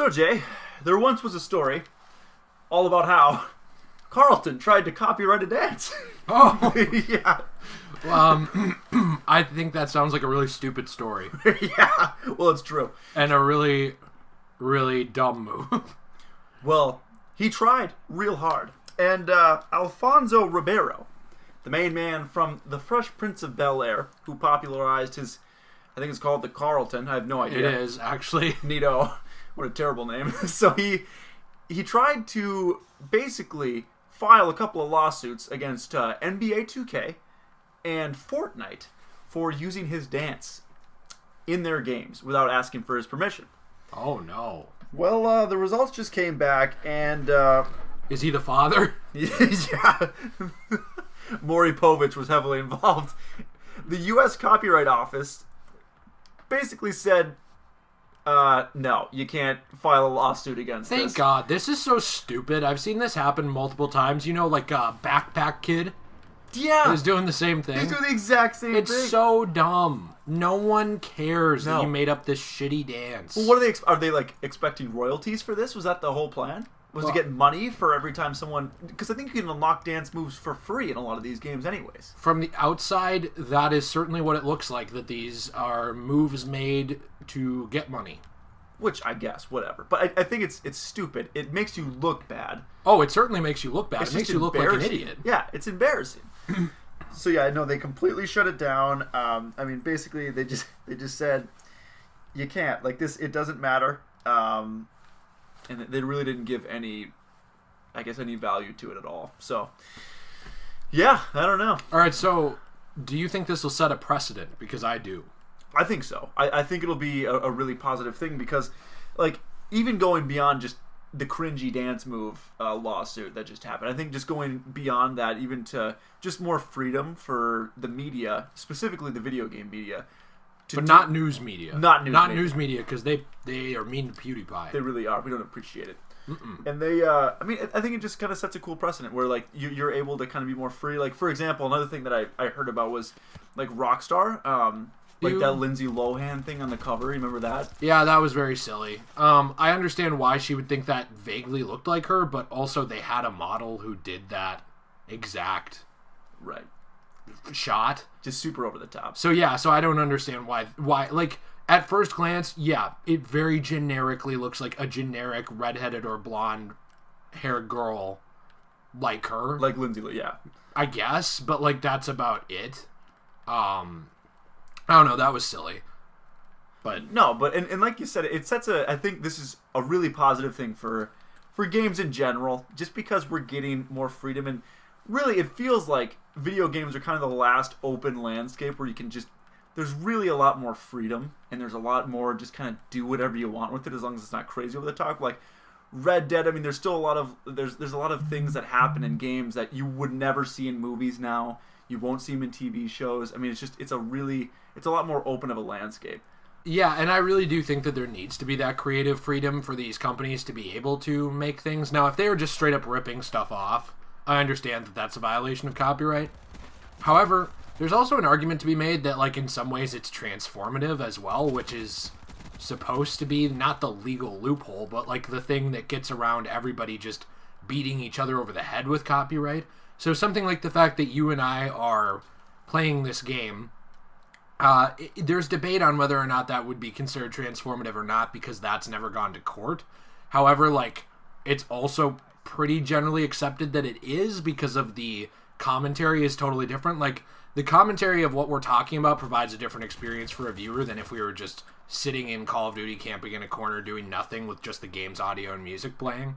So, Jay, there once was a story all about how Carlton tried to copyright a dance. Oh, Yeah. I think that sounds like a really stupid story Yeah. Well, it's true. and a really, really dumb move. Well, he tried real hard. And Alfonso Ribeiro, the main man from The Fresh Prince of Bel-Air, who popularized his, I think it's called the Carlton. I have no idea. It is actually. Neato. What a terrible name. So he tried to basically file a couple of lawsuits against NBA 2K and Fortnite for using his dance in their games without asking for his permission. Oh no! Well, the results just came back, and Is he the father? yeah, Maury Povich was heavily involved. The U.S. Copyright Office basically said, no, you can't file a lawsuit against Thank this. God. This is so stupid. I've seen this happen multiple times. You know, like Backpack Kid Yeah, is doing the same thing. he's doing the exact same It's thing. so dumb. No one cares that No. you made up this shitty dance. Well, what are they? Are they like expecting royalties for this? Was that the whole plan? Was to Well- get money for every time someone? Because I think you can unlock dance moves for free in a lot of these games, anyways. From the outside, that is certainly what it looks like, that these are moves made to get money. Which I guess, whatever. But I think it's stupid. It makes you look bad. Oh, it certainly makes you look bad. It's It makes just you look like an embarrassing. idiot. Yeah, it's embarrassing. So yeah, no, they completely shut it down. I mean, basically, they just said you can't like this. It doesn't matter. And they really didn't give any, I guess, any value to it at all. So yeah, I don't know. All right, so do you think this will set a precedent? Because I do. I think so. I think it'll be a really positive thing because, like, even going beyond just the cringy dance move lawsuit that just happened, I think just going beyond that, even to just more freedom for the media, specifically the video game media. But not news media. Not news media. news media, because they are mean to PewDiePie. They really are. We don't appreciate it. And they, I mean, I think it just kind of sets a cool precedent where, like, you're able to kind of be more free. Like, for example, another thing that I heard about was, like, Rockstar. Like that Lindsay Lohan thing on the cover. Remember that? Yeah, that was very silly. I understand why she would think that vaguely looked like her, but also they had a model who did that exact Right. shot. Just super over the top. So yeah, so I don't understand why like at first glance, yeah, it very generically looks like a generic redheaded or blonde haired girl like her. Like Lindsay, yeah. I guess, but like that's about it. I don't know, that was silly. But No, but and like you said, it sets I think this is a really positive thing for games in general, just because we're getting more freedom, and really it feels like video games are kind of the last open landscape where you can just, there's really a lot more freedom, and there's a lot more just kind of do whatever you want with it as long as it's not crazy over the top. Like Red Dead, I mean, there's still a lot of there's a lot of things that happen in games that you would never see in movies now. You won't see them in TV shows. I mean, it's a lot more open of a landscape. yeah, and I really do think that there needs to be that creative freedom for these companies to be able to make things. Now, if they were just straight up ripping stuff off, I understand that that's a violation of copyright. However, there's also an argument to be made that, like, in some ways it's transformative as well, which is supposed to be not the legal loophole, but, like, the thing that gets around everybody just beating each other over the head with copyright. So something like the fact that you and I are playing this game, there's debate on whether or not that would be considered transformative or not, because that's never gone to court. However, like, it's also pretty generally accepted that it is, because of the commentary is totally different. Like, the commentary of what we're talking about provides a different experience for a viewer than if we were just sitting in Call of Duty camping in a corner doing nothing with just the game's audio and music playing.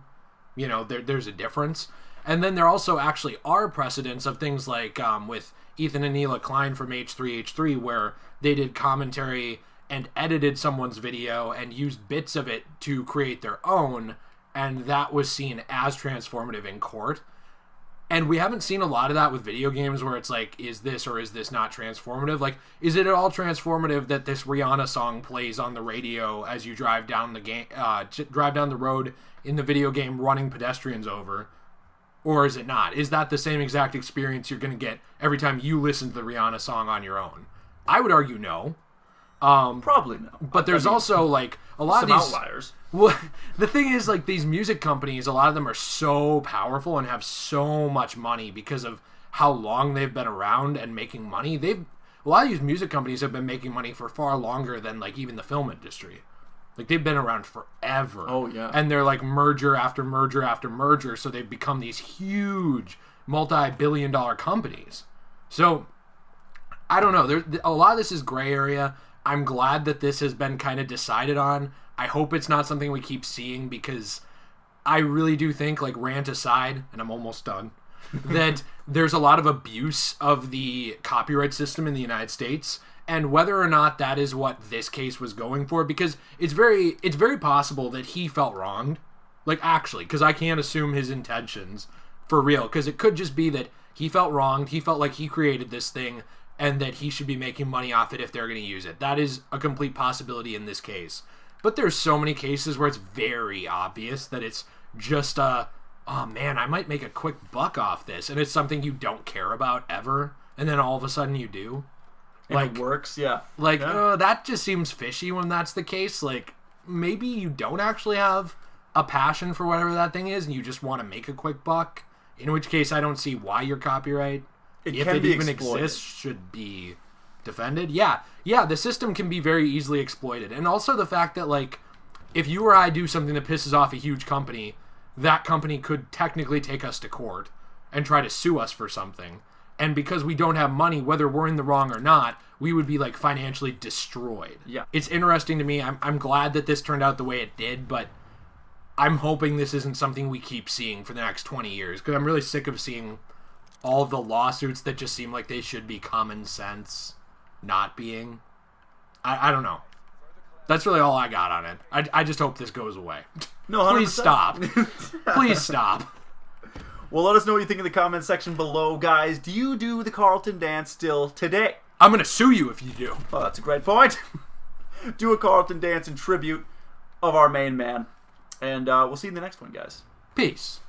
You know, there's a difference. And then there also actually are precedents of things like with Ethan and Neela Klein from H3H3, where they did commentary and edited someone's video and used bits of it to create their own, and that was seen as transformative in court. And we haven't seen a lot of that with video games, where it's like, is this or is this not transformative? Like, is it at all transformative that this Rihanna song plays on the radio as you drive down the road in the video game, running pedestrians over? Or is it not? Is that the same exact experience you're going to get every time you listen to the Rihanna song on your own? I would argue no. Probably no. But there's also, like, a lot Some of these outliers. Well, the thing is, like, these music companies, a lot of them are so powerful and have so much money because of how long they've been around and making money. A lot of these music companies have been making money for far longer than, like, even the film industry. Like, they've been around forever. Oh, yeah. And they're, like, merger after merger after merger, so they've become these huge multi-billion-dollar companies. So, I don't know. A lot of this is gray area. I'm glad that this has been kind of decided on. I hope it's not something we keep seeing, because I really do think, like, rant aside, and I'm almost done, that there's a lot of abuse of the copyright system in the United States, and whether or not that is what this case was going for, because it's very possible that he felt wronged, like, actually, because I can't assume his intentions for real, because it could just be that he felt wronged, he felt like he created this thing, and that he should be making money off it if they're going to use it. That is a complete possibility in this case. But there's so many cases where it's very obvious that it's just oh man, I might make a quick buck off this, and it's something you don't care about ever, and then all of a sudden you do. And like, it works, yeah. Like, that just seems fishy when that's the case. Like, maybe you don't actually have a passion for whatever that thing is, and you just want to make a quick buck, in which case I don't see why your copyright, if it even exists, should be defended. Yeah, the system can be very easily exploited. And also the fact that, like, if you or I do something that pisses off a huge company, that company could technically take us to court and try to sue us for something. And because we don't have money, whether we're in the wrong or not, we would be, like, financially destroyed. Yeah. It's interesting to me. I'm glad that this turned out the way it did, but I'm hoping this isn't something we keep seeing for the next 20 years, because I'm really sick of seeing all of the lawsuits that just seem like they should be common sense not being. I don't know. That's really all I got on it. I just hope this goes away. No, 100%. Please stop. Please stop. Well, let us know what you think in the comment section below, guys. Do you do the Carlton dance still today? I'm going to sue you if you do. Oh, that's a great point. Do a Carlton dance in tribute of our main man. And we'll see you in the next one, guys. Peace.